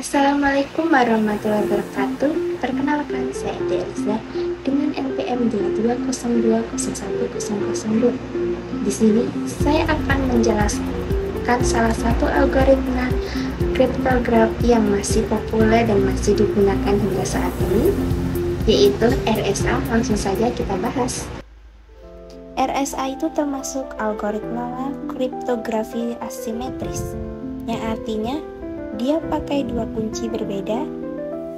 Assalamualaikum warahmatullahi wabarakatuh. Perkenalkan, saya Eliza dengan NPM 220201002. Di sini saya akan menjelaskan salah satu algoritma kriptografi yang masih populer dan masih digunakan hingga saat ini, yaitu RSA. Langsung saja kita bahas. RSA itu termasuk algoritma kriptografi asimetris, yang artinya dia pakai dua kunci berbeda,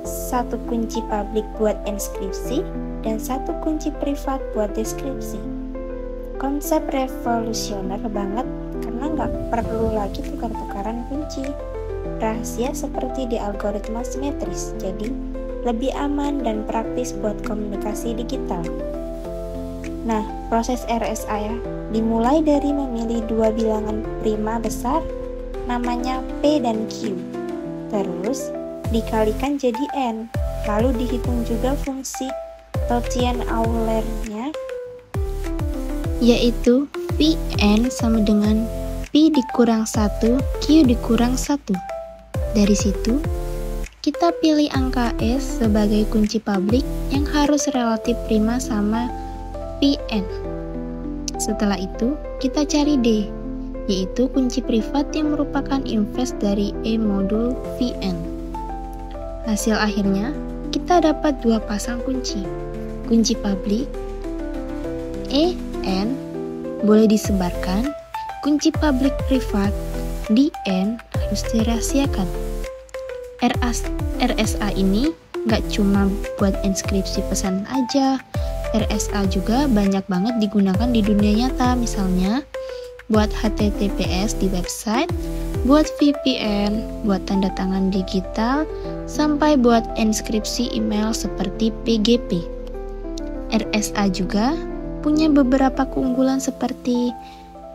satu kunci publik buat enskripsi dan satu kunci privat buat deskripsi. Konsep revolusioner banget karena nggak perlu lagi tukar-tukaran kunci rahasia seperti di algoritma simetris, jadi lebih aman dan praktis buat komunikasi digital. Nah, proses RSA ya dimulai dari memilih dua bilangan prima besar namanya P dan Q, terus dikalikan jadi N, lalu dihitung juga fungsi Tauziat-Euler-nya, yaitu Pn sama dengan P dikurang 1 Q dikurang 1. Dari situ kita pilih angka S sebagai kunci publik yang harus relatif prima sama Pn. Setelah itu kita cari D, yaitu kunci privat yang merupakan inverse dari E modul Vn. Hasil akhirnya, kita dapat dua pasang kunci. Kunci publik En boleh disebarkan, kunci publik privat Dn harus dirahasiakan. RSA ini nggak cuma buat enskripsi pesan aja, RSA juga banyak banget digunakan di dunia nyata, misalnya buat HTTPS di website, buat VPN, buat tanda tangan digital, sampai buat enskripsi email seperti PGP. RSA juga punya beberapa keunggulan seperti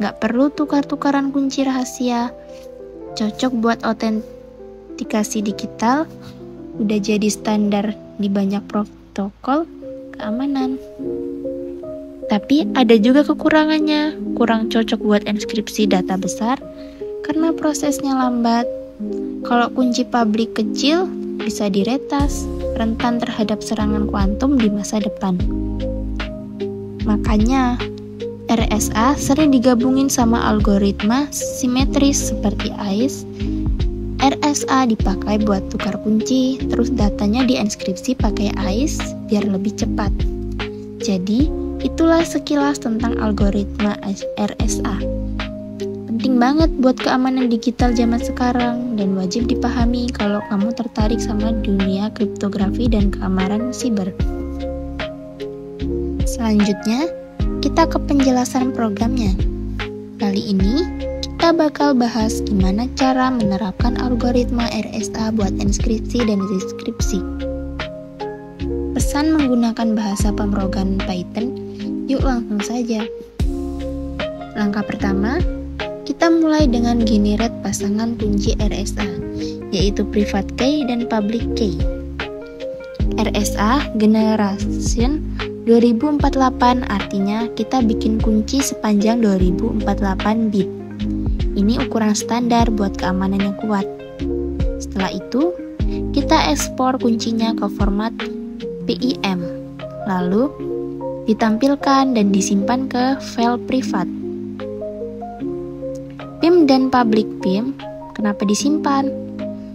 nggak perlu tukar-tukaran kunci rahasia, cocok buat autentikasi digital, udah jadi standar di banyak protokol keamanan. Tapi ada juga kekurangannya, kurang cocok buat enskripsi data besar karena prosesnya lambat. Kalau kunci publik kecil bisa diretas, rentan terhadap serangan kuantum di masa depan. Makanya RSA sering digabungin sama algoritma simetris seperti ACE. RSA dipakai buat tukar kunci, terus datanya dienkripsi pakai ACE biar lebih cepat. Jadi itulah sekilas tentang algoritma RSA. Penting banget buat keamanan digital zaman sekarang dan wajib dipahami kalau kamu tertarik sama dunia kriptografi dan keamanan siber. Selanjutnya, kita ke penjelasan programnya. Kali ini, kita bakal bahas gimana cara menerapkan algoritma RSA buat enskripsi dan deskripsi. Pesan menggunakan bahasa pemrograman Python. Yuk langsung saja. Langkah pertama, kita mulai dengan generate pasangan kunci RSA, yaitu private key dan public key. RSA generation 2048 artinya kita bikin kunci sepanjang 2048 bit. Ini ukuran standar buat keamanan yang kuat. Setelah itu, kita ekspor kuncinya ke format PIM, lalu ditampilkan dan disimpan ke file privat. PIM dan public PIM kenapa disimpan?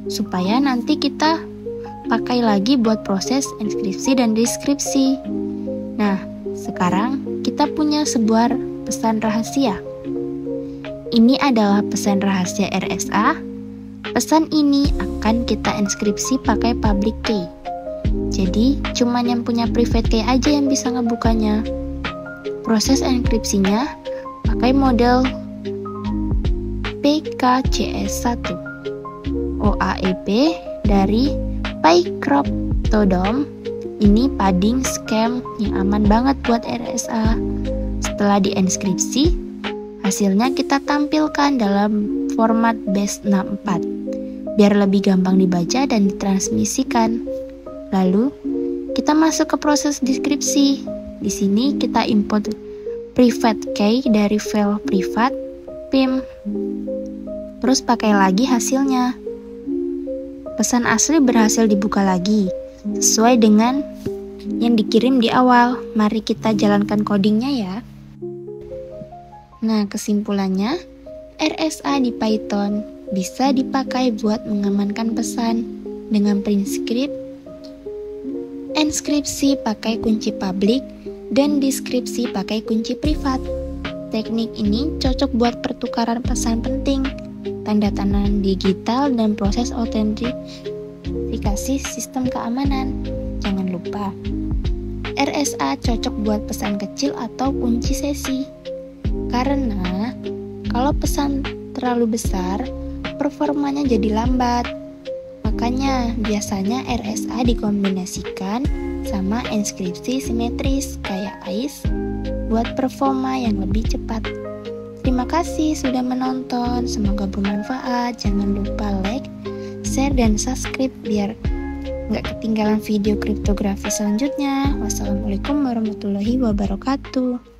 Supaya nanti kita pakai lagi buat proses enskripsi dan deskripsi. Nah, sekarang kita punya sebuah pesan rahasia. Ini adalah pesan rahasia RSA. Pesan ini akan kita enskripsi pakai public key. Jadi, cuman yang punya private key aja yang bisa ngebukanya. Proses enkripsinya pakai model PKCS1 OAEP dari PyCryptodome. Ini padding scam yang aman banget buat RSA. Setelah dienkripsi, hasilnya kita tampilkan dalam format base64 biar lebih gampang dibaca dan ditransmisikan. Lalu, kita masuk ke proses deskripsi. Di sini kita import private key dari file privat PIM. Terus pakai lagi hasilnya. pesan asli berhasil dibuka lagi, sesuai dengan yang dikirim di awal. Mari kita jalankan codingnya ya. Nah, kesimpulannya, RSA di Python bisa dipakai buat mengamankan pesan dengan prinsip enskripsi pakai kunci publik dan deskripsi pakai kunci privat. Teknik ini cocok buat pertukaran pesan penting, tanda tangan digital, dan proses autentikasi sistem keamanan. Jangan lupa, RSA cocok buat pesan kecil atau kunci sesi. Karena kalau pesan terlalu besar, performanya jadi lambat. Makanya biasanya RSA dikombinasikan sama enskripsi simetris kayak ACE buat performa yang lebih cepat. Terima kasih sudah menonton, semoga bermanfaat. Jangan lupa like, share, dan subscribe biar nggak ketinggalan video kriptografi selanjutnya. Wassalamualaikum warahmatullahi wabarakatuh.